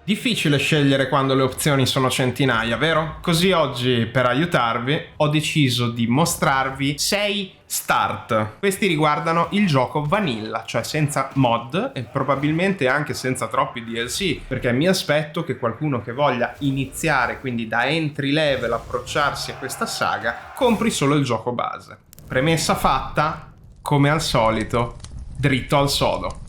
Difficile scegliere quando le opzioni sono centinaia, vero? Così oggi, per aiutarvi, ho deciso di mostrarvi 6 start. Questi riguardano il gioco vanilla, cioè senza mod e probabilmente anche senza troppi DLC, perché mi aspetto che qualcuno che voglia iniziare, quindi da entry level, approcciarsi a questa saga, compri solo il gioco base. Premessa fatta, come al solito, dritto al sodo.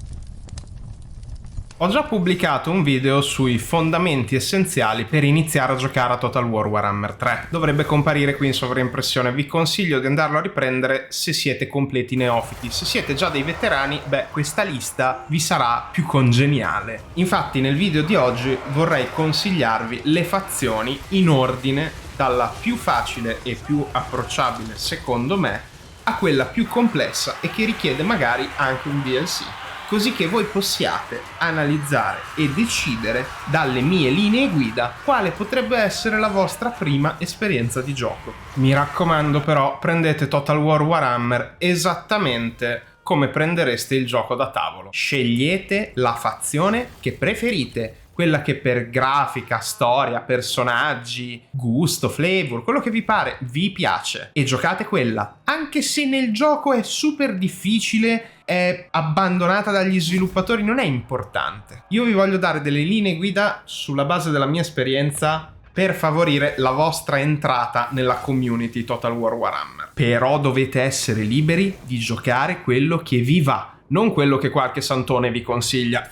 Ho già pubblicato un video sui fondamenti essenziali per iniziare a giocare a Total War Warhammer 3. Dovrebbe comparire qui in sovraimpressione, vi consiglio di andarlo a riprendere se siete completi neofiti. Se siete già dei veterani, questa lista vi sarà più congeniale. Infatti nel video di oggi vorrei consigliarvi le fazioni in ordine dalla più facile e più approcciabile secondo me a quella più complessa e che richiede magari anche un DLC. Così che voi possiate analizzare e decidere dalle mie linee guida quale potrebbe essere la vostra prima esperienza di gioco. Mi raccomando però, prendete Total War Warhammer esattamente come prendereste il gioco da tavolo. Scegliete la fazione che preferite, quella che per grafica, storia, personaggi, gusto, flavor, quello che vi pare, vi piace, e giocate quella. Anche se nel gioco è super difficile, è abbandonata dagli sviluppatori, non è importante. Io vi voglio dare delle linee guida sulla base della mia esperienza per favorire la vostra entrata nella community Total War Warhammer. Però dovete essere liberi di giocare quello che vi va, non quello che qualche santone vi consiglia.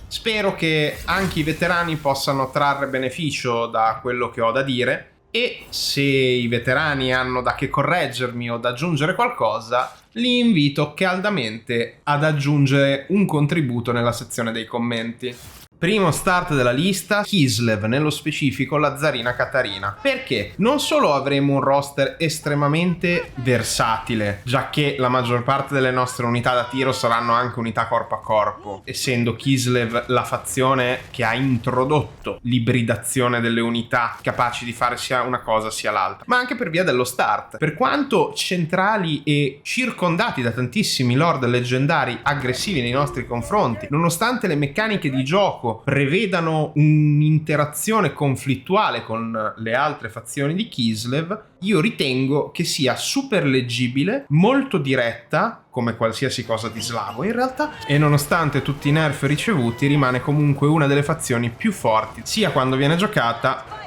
Spero che anche i veterani possano trarre beneficio da quello che ho da dire, e se i veterani hanno da che correggermi o da aggiungere qualcosa, li invito caldamente ad aggiungere un contributo nella sezione dei commenti. Primo start della lista, Kislev, nello specifico la zarina Catarina. Perché? Non solo avremo un roster estremamente versatile, giacché la maggior parte delle nostre unità da tiro saranno anche unità corpo a corpo, essendo Kislev la fazione che ha introdotto l'ibridazione delle unità capaci di fare sia una cosa sia l'altra, ma anche per via dello start. Per quanto centrali e circondati da tantissimi lord leggendari aggressivi nei nostri confronti, nonostante le meccaniche di gioco prevedano un'interazione conflittuale con le altre fazioni di Kislev, io ritengo che sia super leggibile, molto diretta, come qualsiasi cosa di slavo in realtà, e nonostante tutti i nerf ricevuti rimane comunque una delle fazioni più forti, sia quando viene giocata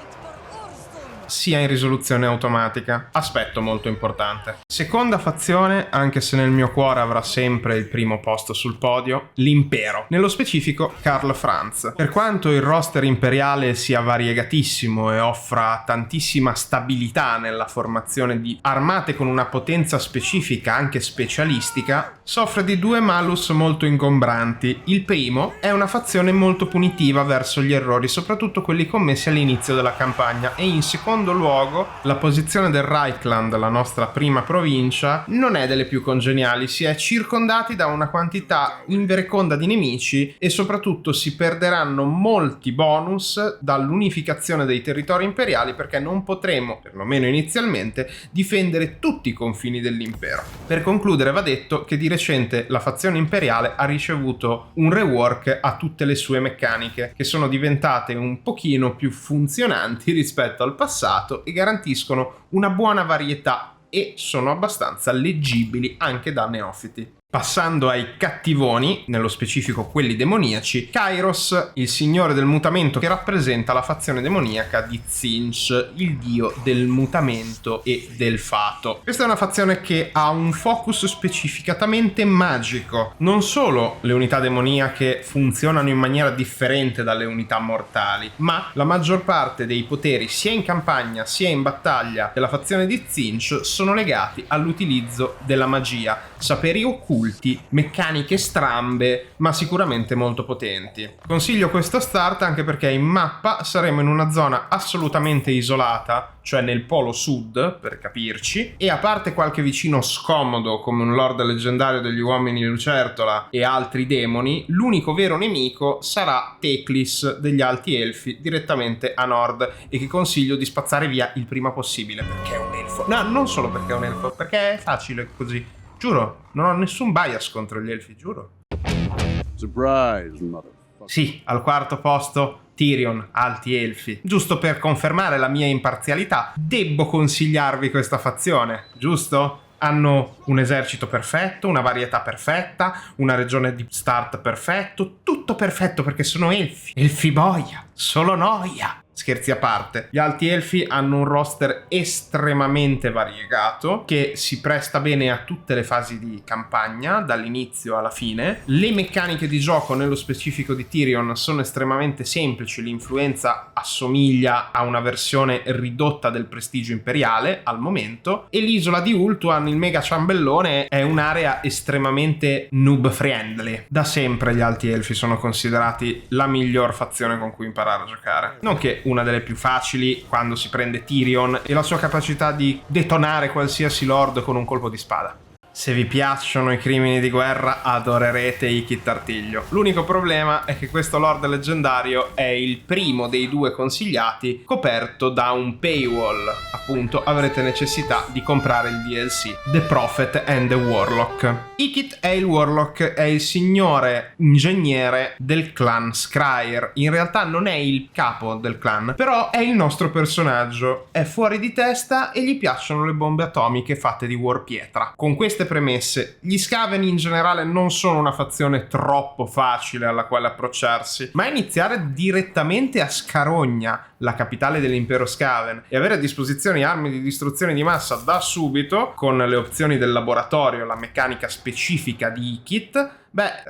sia in risoluzione automatica, aspetto molto importante. Seconda fazione, anche se nel mio cuore avrà sempre il primo posto sul podio, l'Impero, nello specifico Karl Franz. Per quanto il roster imperiale sia variegatissimo e offra tantissima stabilità nella formazione di armate con una potenza specifica anche specialistica, soffre di due malus molto ingombranti. Il primo è una fazione molto punitiva verso gli errori, soprattutto quelli commessi all'inizio della campagna, e in secondo luogo la posizione del Reichland, la nostra prima provincia, non è delle più congeniali. Si è circondati da una quantità invereconda di nemici e soprattutto si perderanno molti bonus dall'unificazione dei territori imperiali, perché non potremo, perlomeno inizialmente, difendere tutti i confini dell'impero. Per concludere va detto che di recente la fazione imperiale ha ricevuto un rework a tutte le sue meccaniche, che sono diventate un pochino più funzionanti rispetto al passato e garantiscono una buona varietà e sono abbastanza leggibili anche da neofiti. Passando ai cattivoni, nello specifico quelli demoniaci, Kairos, il signore del mutamento, che rappresenta la fazione demoniaca di Tzeentch, il dio del mutamento e del fato. Questa è una fazione che ha un focus specificatamente magico. Non solo le unità demoniache funzionano in maniera differente dalle unità mortali, ma la maggior parte dei poteri sia in campagna sia in battaglia della fazione di Tzeentch sono legati all'utilizzo della magia, saperi occulti, meccaniche strambe, ma sicuramente molto potenti. Consiglio questo start anche perché in mappa saremo in una zona assolutamente isolata, cioè nel polo sud, per capirci, e a parte qualche vicino scomodo come un lord leggendario degli uomini lucertola e altri demoni, l'unico vero nemico sarà Teclis degli alti elfi direttamente a nord, e che consiglio di spazzare via il prima possibile perché è un elfo. No, non solo perché è un elfo, perché è facile così. Giuro, non ho nessun bias contro gli elfi, giuro. Surprise, motherfucker. Sì, al quarto posto Tyrion, alti elfi. Giusto per confermare la mia imparzialità, debbo consigliarvi questa fazione, giusto? Hanno un esercito perfetto, una varietà perfetta, una regione di start perfetto, tutto perfetto perché sono elfi. Elfi boia, solo noia. Scherzi a parte, gli alti elfi hanno un roster estremamente variegato che si presta bene a tutte le fasi di campagna, dall'inizio alla fine. Le meccaniche di gioco, nello specifico di Tyrion, sono estremamente semplici, l'influenza assomiglia a una versione ridotta del prestigio imperiale al momento, e l'isola di Ultuan, il mega ciambellone, è un'area estremamente noob friendly. Da sempre gli alti elfi sono considerati la miglior fazione con cui imparare a giocare, nonché una delle più facili quando si prende Tyrion e la sua capacità di detonare qualsiasi lord con un colpo di spada. Se vi piacciono i crimini di guerra, adorerete Ikit Artiglio. L'unico problema è che questo lord leggendario è il primo dei due consigliati coperto da un paywall. Appunto, avrete necessità di comprare il DLC The Prophet and the Warlock. Ikit è il Warlock, è il signore ingegnere del clan Scryer. In realtà non è il capo del clan, però è il nostro personaggio. È fuori di testa e gli piacciono le bombe atomiche fatte di warpietra. Con queste premesse, gli Skaven in generale non sono una fazione troppo facile alla quale approcciarsi, ma iniziare direttamente a Scarogna, la capitale dell'impero Skaven, e avere a disposizione armi di distruzione di massa da subito, con le opzioni del laboratorio, la meccanica specifica di Ikit,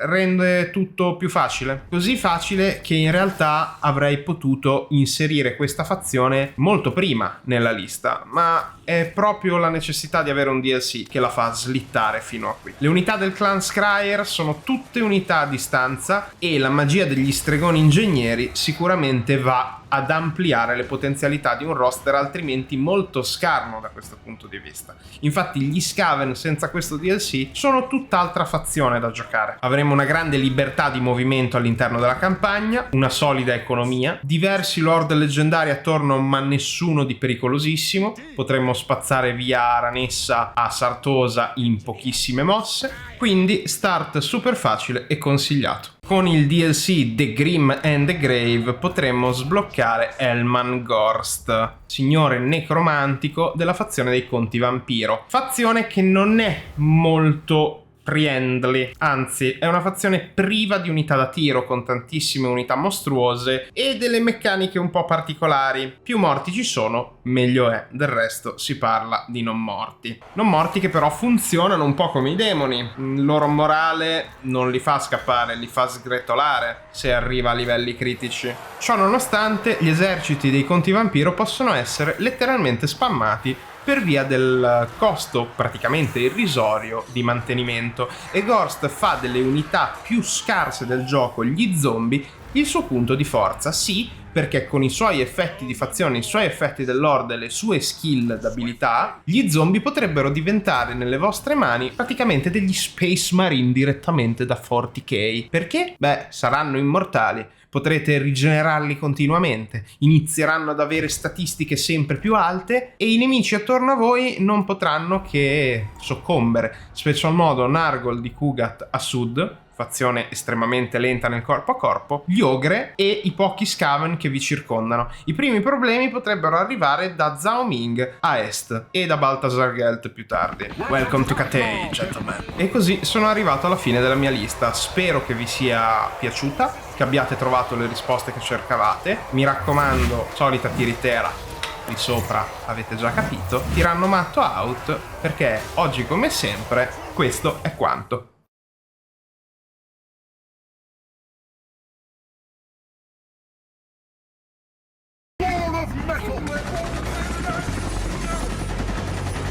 rende tutto più facile. Così facile che in realtà avrei potuto inserire questa fazione molto prima nella lista, ma è proprio la necessità di avere un DLC che la fa slittare fino a qui. Le unità del clan Scryer sono tutte unità a distanza e la magia degli stregoni ingegneri sicuramente va ad ampliare le potenzialità di un roster altrimenti molto scarno da questo punto di vista. Infatti gli Skaven senza questo DLC sono tutt'altra fazione da giocare. Avremo una grande libertà di movimento all'interno della campagna, una solida economia, diversi lord leggendari attorno ma nessuno di pericolosissimo, potremmo spazzare via Aranessa a Sartosa in pochissime mosse, quindi start super facile e consigliato. Con il DLC The Grim and the Grave potremmo sbloccare Elman Gorst, signore necromantico della fazione dei Conti Vampiro. Fazione che non è molto friendly, anzi è una fazione priva di unità da tiro, con tantissime unità mostruose e delle meccaniche un po' particolari. Più morti ci sono, meglio è. Del resto si parla di non morti. Non morti che però funzionano un po' come i demoni. Il loro morale non li fa scappare, li fa sgretolare se arriva a livelli critici. Ciò nonostante, gli eserciti dei Conti Vampiro possono essere letteralmente spammati per via del costo praticamente irrisorio di mantenimento, e Gorst fa delle unità più scarse del gioco, gli zombie, il suo punto di forza. Sì, perché con i suoi effetti di fazione, i suoi effetti del lord e le sue skill d'abilità, gli zombie potrebbero diventare nelle vostre mani praticamente degli Space Marine direttamente da 40k. Perché? Saranno immortali. Potrete rigenerarli continuamente, inizieranno ad avere statistiche sempre più alte e i nemici attorno a voi non potranno che soccombere. Special modo Nargol di Kugat a sud, fazione estremamente lenta nel corpo a corpo, gli ogre e i pochi Skaven che vi circondano. I primi problemi potrebbero arrivare da Zhao Ming a est e da Balthazar Gelt più tardi. Welcome to Cathay, gentlemen. E così sono arrivato alla fine della mia lista. Spero che vi sia piaciuta, che abbiate trovato le risposte che cercavate. Mi raccomando, solita tiritera di sopra, avete già capito, tiranno matto out, perché oggi come sempre questo è quanto. Metal!